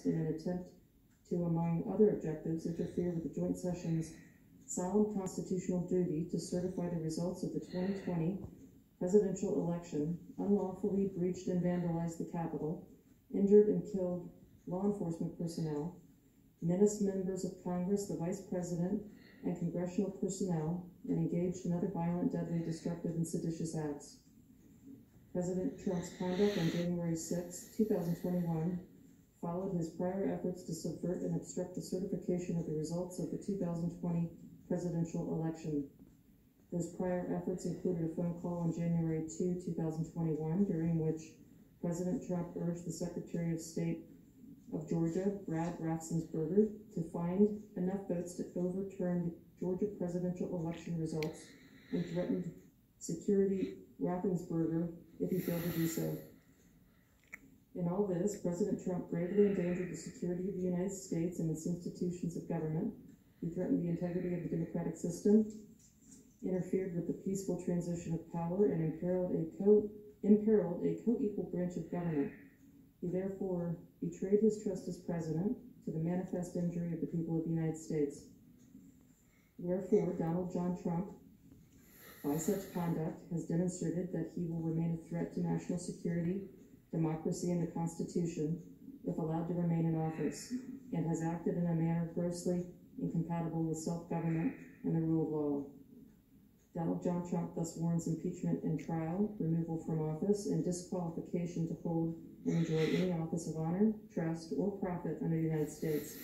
in an attempt to, among other objectives, interfere with the joint session's solemn constitutional duty to certify the results of the 2020 presidential election, unlawfully breached and vandalized the Capitol, injured and killed law enforcement personnel, menaced members of Congress, the Vice President, and congressional personnel, and engaged in other violent, deadly, destructive, and seditious acts. President Trump's conduct on January 6, 2021 followed his prior efforts to subvert and obstruct the certification of the results of the 2020 presidential election. Those prior efforts included a phone call on January 2, 2021, during which President Trump urged the Secretary of State of Georgia, Brad Raffensperger, to find enough votes to overturn the Georgia presidential election results, and threatened security Raffensperger if he failed to do so. In all this, President Trump gravely endangered the security of the United States and its institutions of government. He threatened the integrity of the democratic system, interfered with the peaceful transition of power, and imperiled a co-equal branch of government. He therefore betrayed his trust as president to the manifest injury of the people of the United States. Wherefore, Donald John Trump, by such conduct, has demonstrated that he will remain a threat to national security, democracy, and the Constitution if allowed to remain in office, and has acted in a manner grossly incompatible with self-government and the rule of law. Donald John Trump thus warrants impeachment and trial, removal from office, and disqualification to hold and enjoy any office of honor, trust, or profit under the United States,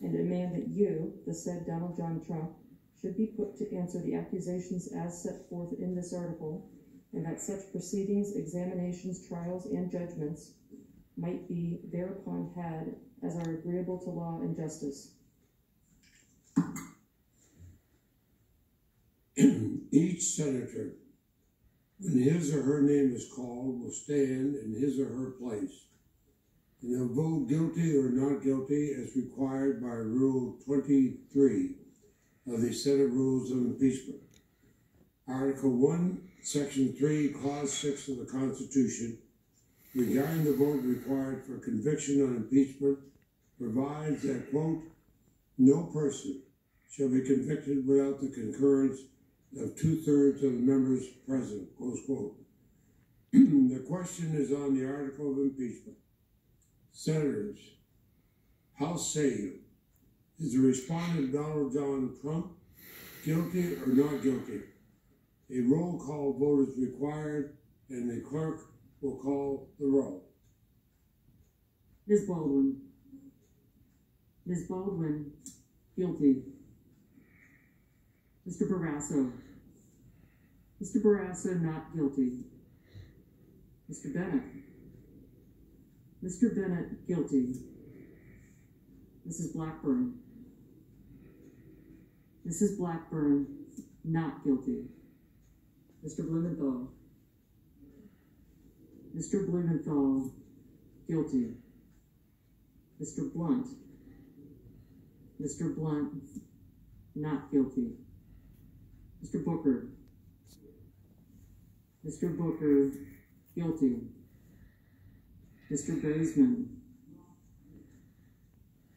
and demand that you, the said Donald John Trump, should be put to answer the accusations as set forth in this article, and that such proceedings, examinations, trials, and judgments might be thereupon had as are agreeable to law and justice. Each senator, when his or her name is called, will stand in his or her place, and they'll vote guilty or not guilty as required by Rule 23 of the Senate Rules of Impeachment. Article 1, Section 3, Clause 6 of the Constitution, regarding the vote required for conviction on impeachment, provides that, quote, no person shall be convicted without the concurrence of 2/3 of the members present, close quote. The question is on the article of impeachment. Senators, how say you? Is the respondent Donald John Trump guilty or not guilty? A roll call vote is required, and the clerk will call the roll. Ms. Baldwin. Ms. Baldwin, guilty. Mr. Barrasso. Mr. Barrasso, not guilty. Mr. Bennett. Mr. Bennett, guilty. Mrs. Blackburn. Mrs. Blackburn, not guilty. Mr. Blumenthal. Mr. Blumenthal, guilty. Mr. Blunt. Mr. Blunt, not guilty. Mr. Booker. Mr. Booker, guilty. Mr. Bozeman.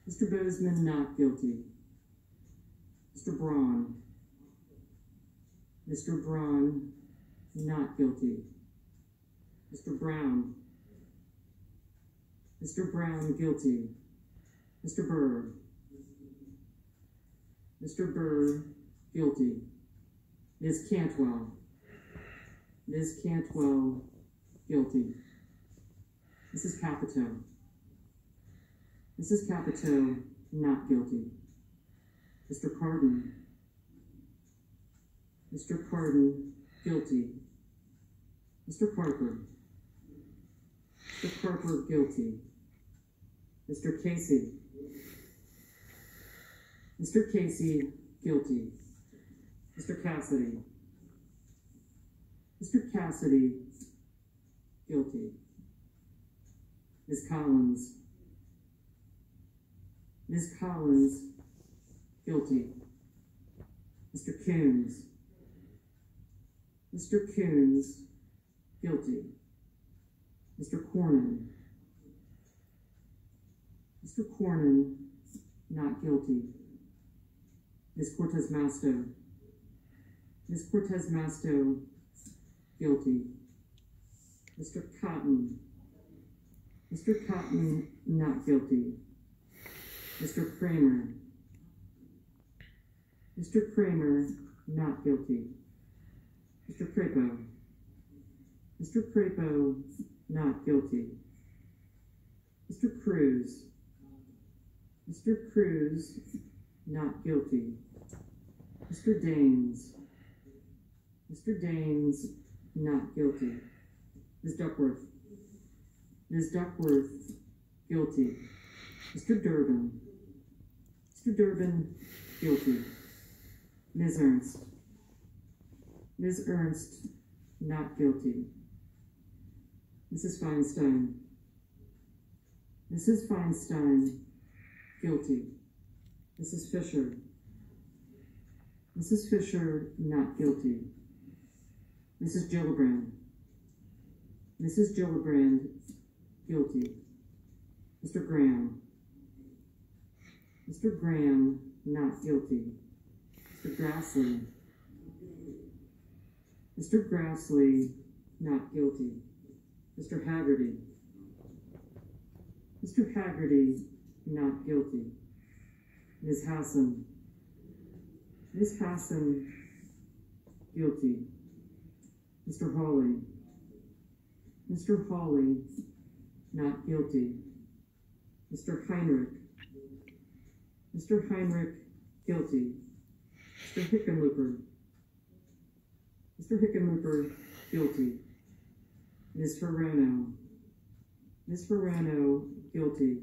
Mr. Bozeman, not guilty. Mr. Braun. Mr. Braun, not guilty. Mr. Brown. Mr. Brown, guilty. Mr. Burr. Mr. Burr, guilty. Ms. Cantwell. Ms. Cantwell, guilty. Mrs. Capito. Mrs. Capito, not guilty. Mr. Cardin. Mr. Cardin, guilty. Mr. Parker. Mr. Parker, guilty. Mr. Casey. Mr. Casey, guilty. Mr. Cassidy. Mr. Cassidy, guilty. Ms. Collins. Ms. Collins, guilty. Mr. Coons. Mr. Coons, guilty. Mr. Cornyn. Mr. Cornyn, not guilty. Ms. Cortez Masto. Ms. Cortez Masto, guilty. Mr. Cotton. Mr. Cotton, not guilty. Mr. Kramer. Mr. Kramer, not guilty. Mr. Crapo. Mr. Crapo, not guilty. Mr. Cruz. Mr. Cruz, not guilty. Mr. Daines. Mr. Daines, not guilty. Ms. Duckworth. Ms. Duckworth, guilty. Mr. Durbin. Mr. Durbin, guilty. Ms. Ernst. Ms. Ernst, not guilty. Mrs. Feinstein. Mrs. Feinstein, guilty. Mrs. Fisher. Mrs. Fisher, not guilty. Mrs. Gillibrand. Mrs. Gillibrand, guilty. Mr. Graham. Mr. Graham, not guilty. Mr. Grassley. Mr. Grassley, not guilty. Mr. Haggerty. Mr. Haggerty, not guilty. Ms. Hassan. Ms. Hassan, guilty. Mr. Hawley. Mr. Hawley, not guilty. Mr. Heinrich. Mr. Heinrich, guilty. Mr. Hickenlooper. Mr. Hickenlooper, guilty. Ms. Ferrano. Ms. Ferrano, guilty.